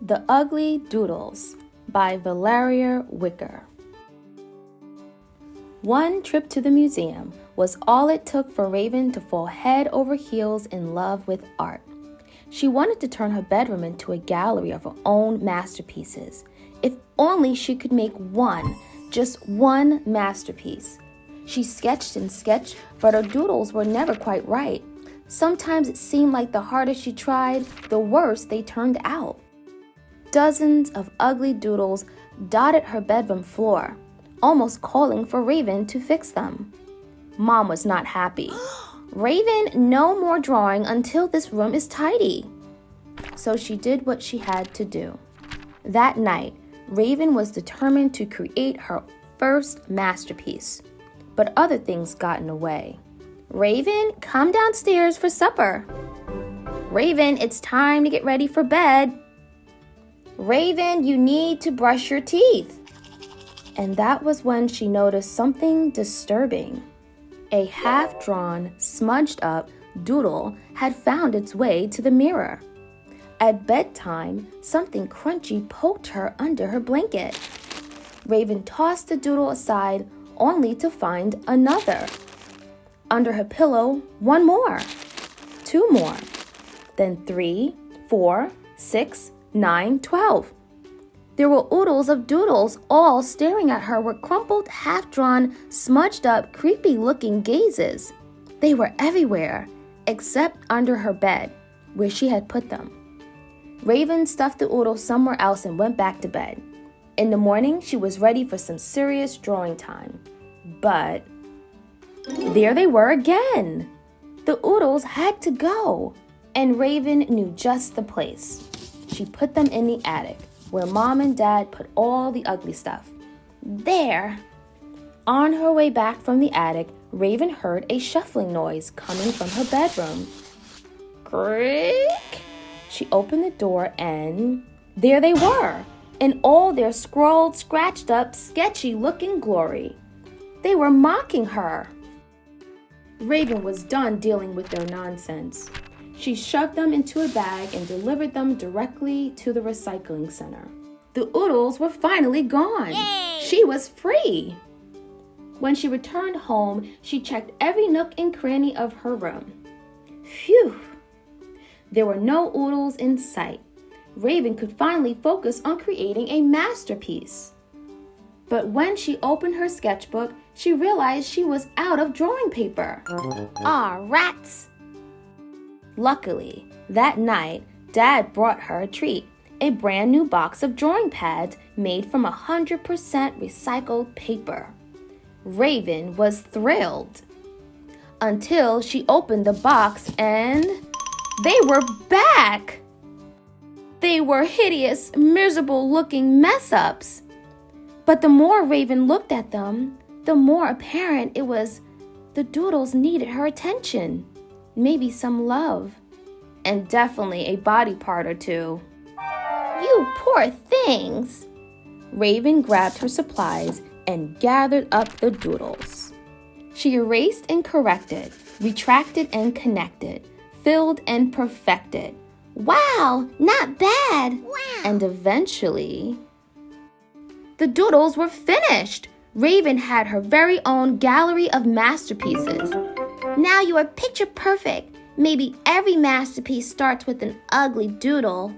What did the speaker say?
The Ugly Doodles by Valeria Wicker. One trip to the museum was all it took for Raven to fall head over heels in love with art. She wanted to turn her bedroom into a gallery of her own masterpieces. If only she could make one, just one masterpiece. She sketched and sketched, but her doodles were never quite right. Sometimes it seemed like the harder she tried, the worse they turned out. Dozens of ugly doodles dotted her bedroom floor, almost calling for Raven to fix them. Mom was not happy. Raven, no more drawing until this room is tidy. So she did what she had to do. That night, Raven was determined to create her first masterpiece. But other things got in the way. Raven, come downstairs for supper. Raven, it's time to get ready for bed. Raven, you need to brush your teeth. And that was when she noticed something disturbing. A half-drawn, smudged-up doodle had found its way to the mirror. At bedtime, something crunchy poked her under her blanket. Raven tossed the doodle aside, only to find another. Under her pillow, one more, two more, then 3, 4, 6, 9, 12. There were oodles of doodles all staring at her with crumpled, half-drawn, smudged-up, creepy-looking gazes. They were everywhere, except under her bed, where she had put them. Raven stuffed the oodles somewhere else and went back to bed. In the morning, she was ready for some serious drawing time. But there they were again. The oodles had to go, and Raven knew just the place. She put them in the attic, where Mom and Dad put all the ugly stuff. There! On her way back from the attic, Raven heard a shuffling noise coming from her bedroom. Creak! She opened the door and there they were, in all their scrawled, scratched up, sketchy-looking glory. They were mocking her. Raven was done dealing with their nonsense. She shoved them into a bag and delivered them directly to the recycling center. The oodles were finally gone. Yay! She was free. When she returned home, she checked every nook and cranny of her room. Phew! There were no oodles in sight. Raven could finally focus on creating a masterpiece. But when she opened her sketchbook, she realized she was out of drawing paper. Aw, rats! Luckily, that night, Dad brought her a treat, a brand new box of drawing pads made from 100% recycled paper. Raven was thrilled. Until she opened the box and they were back! They were hideous, miserable-looking mess-ups. But the more Raven looked at them, the more apparent it was the doodles needed her attention. Maybe some love, and definitely a body part or two. You poor things! Raven grabbed her supplies and gathered up the doodles. She erased and corrected, retracted and connected, filled and perfected. Wow, not bad! Wow. And eventually, the doodles were finished. Raven had her very own gallery of masterpieces. Now you are picture perfect. Maybe every masterpiece starts with an ugly doodle.